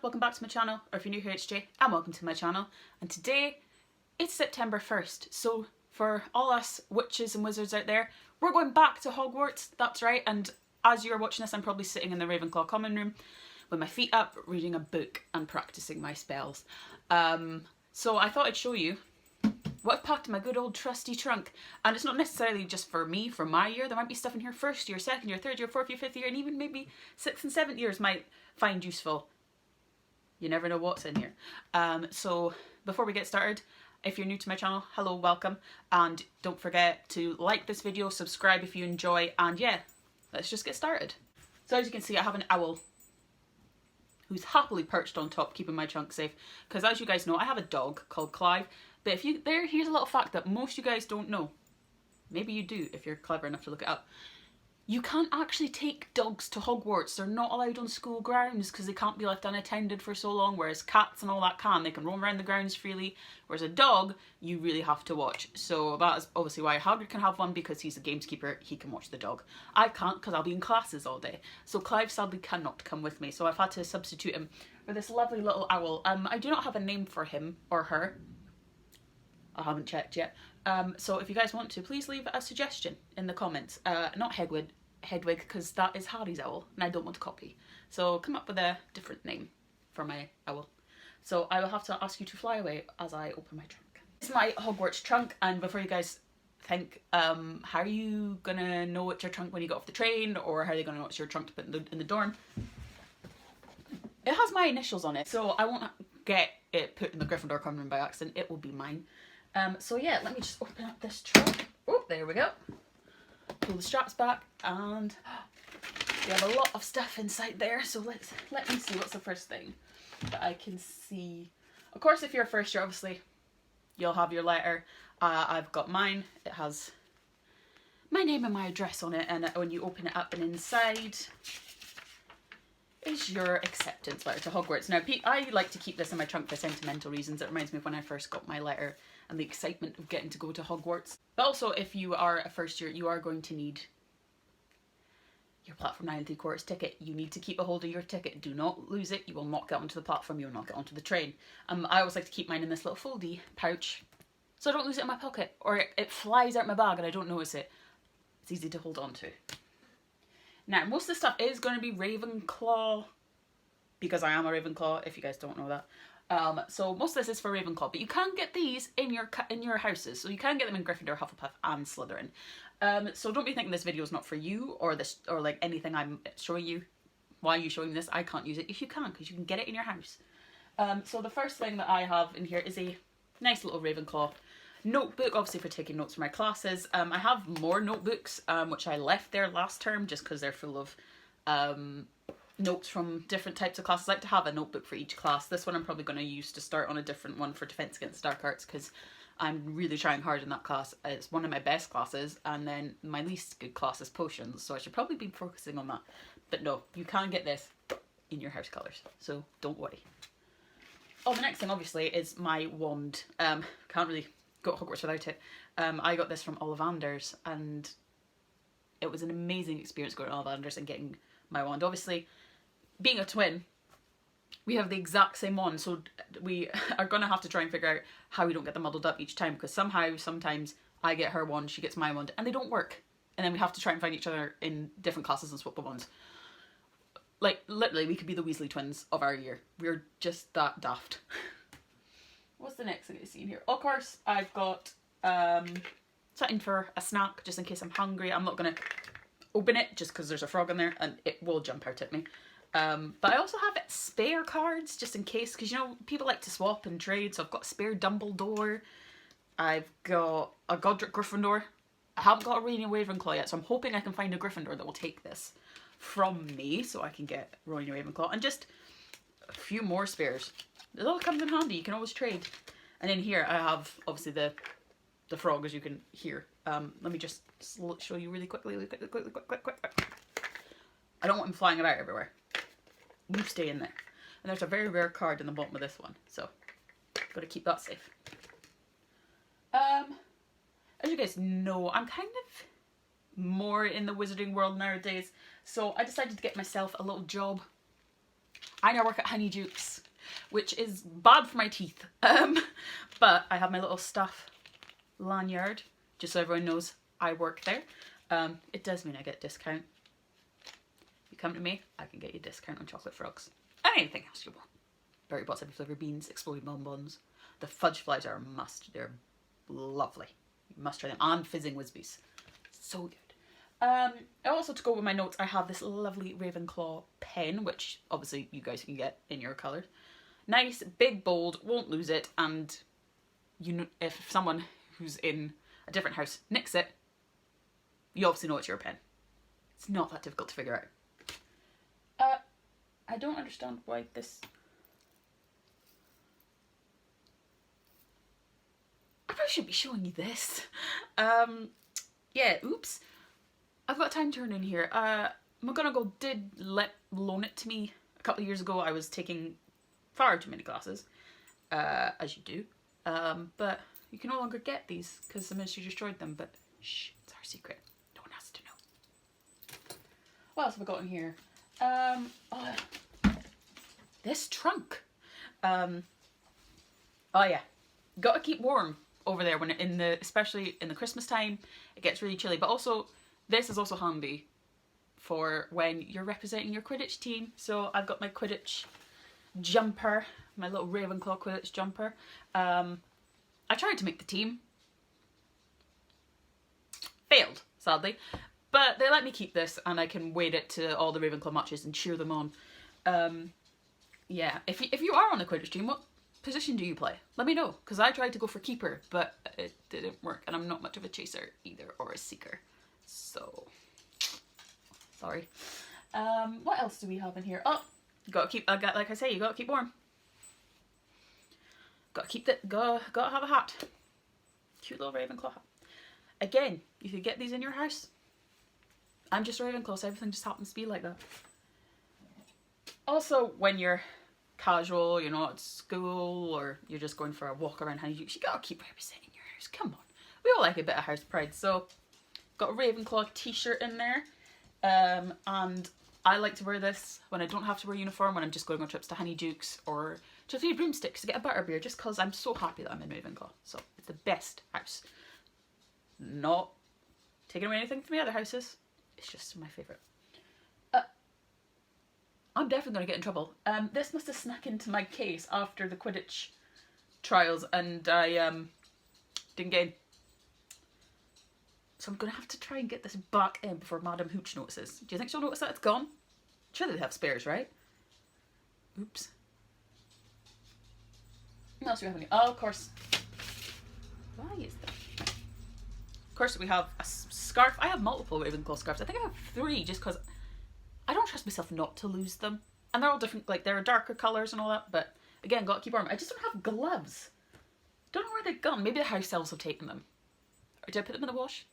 welcome back to my channel, or if you're new here it's Jay, and welcome to my channel. And today, it's September 1st, so for all us witches and wizards out there, we're going back to Hogwarts, that's right, and as you're watching this I'm probably sitting in the Ravenclaw common room with my feet up, reading a book and practicing my spells. So I thought I'd show you what I've packed in my good old trusty trunk. And it's not necessarily just for me, for my year. There might be stuff in here first year, second year, third year, fourth year, fifth year, and even maybe sixth and seventh years might find useful. You never know what's in here. So before we get started, if you're new to my channel, hello, welcome. And don't forget to like this video, subscribe if you enjoy, and yeah, let's just get started. So as you can see, I have an owl who's happily perched on top, keeping my trunk safe. Because as you guys know, I have a dog called Clive. But if you, here's a little fact that most of you guys don't know. Maybe you do if you're clever enough to look it up. You can't actually take dogs to Hogwarts. They're not allowed on school grounds because they can't be left unattended for so long, whereas cats and all that can. They can roam around the grounds freely, whereas a dog, you really have to watch. So that is obviously why Hagrid can have one, because he's a gamekeeper, he can watch the dog. I can't because I'll be in classes all day. So Clive sadly cannot come with me, so I've had to substitute him for this lovely little owl. I do not have a name for him or her. I haven't checked yet. So if you guys want to, please leave a suggestion in the comments. Not Hedwig, because that is Harry's owl and I don't want to copy. So come up with a different name for my owl. So I will have to ask you to fly away as I open my trunk. This is my Hogwarts trunk, and before you guys think, how are you gonna know it's your trunk when you get off the train, or how are they gonna know it's your trunk to put in the dorm? It has my initials on it, so I won't get it put in the Gryffindor common room by accident. It will be mine. So yeah, let me just open up this trunk. Oh, there we go. Pull the straps back, and we have a lot of stuff inside there. So let me see, what's the first thing that I can see. Of course, if you're first year, obviously you'll have your letter. I've got mine. It has my name and my address on it, and when you open it up, and inside is your acceptance letter to Hogwarts. Now, I like to keep this in my trunk for sentimental reasons. It reminds me of when I first got my letter and the excitement of getting to go to Hogwarts. But also, if you are a first year, you are going to need your platform 9 3/4 ticket. You need to keep a hold of your ticket. Do not lose it. You will not get onto the platform. You will not get onto the train. I always like to keep mine in this little foldy pouch, so I don't lose it in my pocket, or it flies out my bag and I don't notice it. It's easy to hold on to. Now, most of the stuff is going to be Ravenclaw, because I am a Ravenclaw, if you guys don't know that. So most of this is for Ravenclaw, but you can get these in your houses. So you can get them in Gryffindor, Hufflepuff, and Slytherin. So don't be thinking this video is not for you, or like anything I'm showing you. Why are you showing me this? I can't use it. If you can, because you can get it in your house. So the first thing that I have in here is a nice little Ravenclaw notebook, obviously for taking notes for my classes. I have more notebooks, which I left there last term just because they're full of notes from different types of classes. I like to have a notebook for each class. This one I'm probably going to use to start on a different one for Defense Against Dark Arts, because I'm really trying hard in that class. It's one of my best classes, and then my least good class is Potions, so I should probably be focusing on that. But no, you can get this in your house colours, so don't worry. Oh, the next thing obviously is my wand. Can't really go to Hogwarts without it. I got this from Ollivander's, and it was an amazing experience going to Ollivander's and getting my wand. Obviously, being a twin, we have the exact same wand, so we are going to have to try and figure out how we don't get them muddled up each time, because sometimes I get her wand, she gets my wand, and they don't work. And then we have to try and find each other in different classes and swap the wands. Like, literally, we could be the Weasley twins of our year. We're just that daft. What's the next thing I see in here? Of course, I've got something for a snack, just in case I'm hungry. I'm not going to open it just because there's a frog in there and it will jump out at me. But I also have spare cards just in case, because you know, people like to swap and trade. So I've got a spare Dumbledore. I've got a Godric Gryffindor. I haven't got a Rowena Ravenclaw yet, so I'm hoping I can find a Gryffindor that will take this from me so I can get Rowena Ravenclaw. And just a few more spares. It all comes in handy. You can always trade. And in here I have obviously the frog, as you can hear. Let me just show you really quickly. Quick. I don't want him flying about everywhere. You stay in there. And there's a very rare card in the bottom of this one, so got to keep that safe. As you guys know, I'm kind of more in the wizarding world nowadays, so I decided to get myself a little job I now work at Honeydukes, which is bad for my teeth. But I have my little staff lanyard, just so everyone knows I work there. It does mean I get a discount. If you come to me, I can get you a discount on chocolate frogs. And anything else you want. Berry Bots, every flavour beans, exploding bonbons. The fudge flies are a must. They're lovely. You must try them. And fizzing Whizbees. So good. Also, to go with my notes, I have this lovely Ravenclaw pen, which obviously you guys can get in your colour. Nice, big, bold, won't lose it, and you know, if someone who's in a different house nicks it, you obviously know it's your pen. It's not that difficult to figure out. I don't understand why this... I probably shouldn't be showing you this. Yeah, oops. I've got a time turn in here. McGonagall did loan it to me a couple of years ago. I was taking far too many classes, as you do. But you can no longer get these because the Ministry destroyed them. But shh, it's our secret. No one has to know. What else have I got in here? This trunk. Oh yeah, gotta keep warm over there when especially in the Christmas time. It gets really chilly, but also this is also handy for when you're representing your Quidditch team. So I've got my Quidditch jumper, my little Ravenclaw Quidditch jumper. I tried to make the team. Failed, sadly. But they let me keep this and I can wear it to all the Ravenclaw matches and cheer them on. Yeah, if you are on a Quidditch team, what position do you play? Let me know, because I tried to go for keeper, but it didn't work, and I'm not much of a chaser either, or a seeker. So, sorry. What else do we have in here? Oh, you gotta keep, like I say, you gotta keep warm. Gotta keep that, gotta have a hat. Cute little Ravenclaw hat. Again, you could get these in your house. I'm just Ravenclaw, so everything just happens to be like that. Also, when you're casual, you're not at school, or you're just going for a walk around Honeydukes, you gotta keep representing your house. Come on. We all like a bit of house pride. So, got a Ravenclaw t-shirt in there. And I like to wear this when I don't have to wear a uniform, when I'm just going on trips to Honeydukes or to 3 Broomsticks to get a butterbeer, just because I'm so happy that I'm in Ravenclaw. So, it's the best house. Not taking away anything from the other houses. It's just my favourite. I'm definitely going to get in trouble. This must have snuck into my case after the Quidditch trials and I didn't get in. So I'm going to have to try and get this back in before Madam Hooch notices. Do you think she'll notice that it's gone? Surely they have spares, right? Oops. What else do we have in here? Oh, of course. Why is that? Of course we have a scarf. I have multiple Ravenclaw scarves. I think I have 3 just because I don't trust myself not to lose them. And they're all different, like there are darker colours and all that, but again, gotta keep warm. I just don't have gloves. Don't know where they've gone. Maybe the house elves have taken them. Or did I put them in the wash?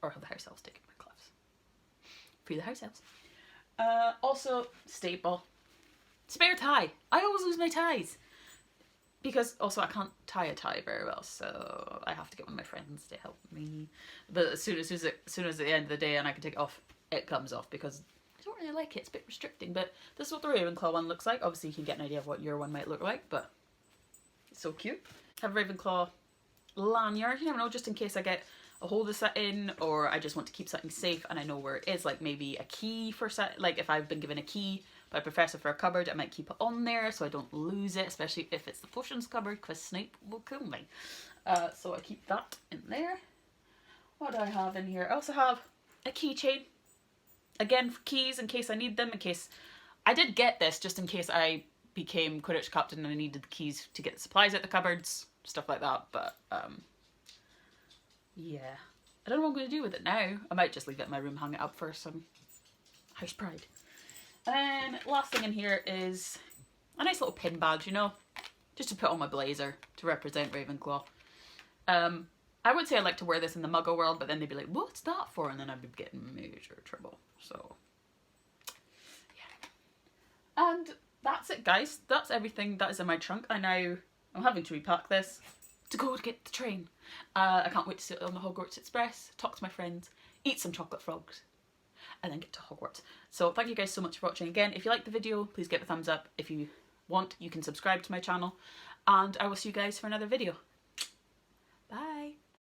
Or have the house elves taken my gloves? Free the house elves. Also, staple. Spare tie. I always lose my ties. Because also I can't tie a tie very well, so I have to get one of my friends to help me. But as soon as at the end of the day and I can take it off, it comes off because I don't really like it. It's a bit restricting, but this is what the Ravenclaw one looks like. Obviously you can get an idea of what your one might look like, but it's so cute. I have a Ravenclaw lanyard. You never know, just in case I get a hold of something or I just want to keep something safe and I know where it is, like maybe a key for like if I've been given a key by a professor for a cupboard, I might keep it on there so I don't lose it, especially if it's the potions cupboard, because Snape will kill me. So I keep that in there. What do I have in here? I also have a keychain. Again, for keys in case I need them, in case... I did get this just in case I became Quidditch captain and I needed the keys to get the supplies out the cupboards, stuff like that, but yeah. I don't know what I'm going to do with it now. I might just leave it in my room, hang it up for some house pride. And last thing in here is a nice little pin badge, you know, just to put on my blazer to represent Ravenclaw. I would say I like to wear this in the Muggle world, but then they'd be like, what's that for? And then I'd be getting major trouble. So, yeah. And that's it, guys. That's everything that is in my trunk. I'm having to repack this to go to get the train. I can't wait to sit on the Hogwarts Express, talk to my friends, eat some chocolate frogs, and then get to Hogwarts. So thank you guys so much for watching again. If you liked the video, please give it a thumbs up. If you want, you can subscribe to my channel, and I will see you guys for another video.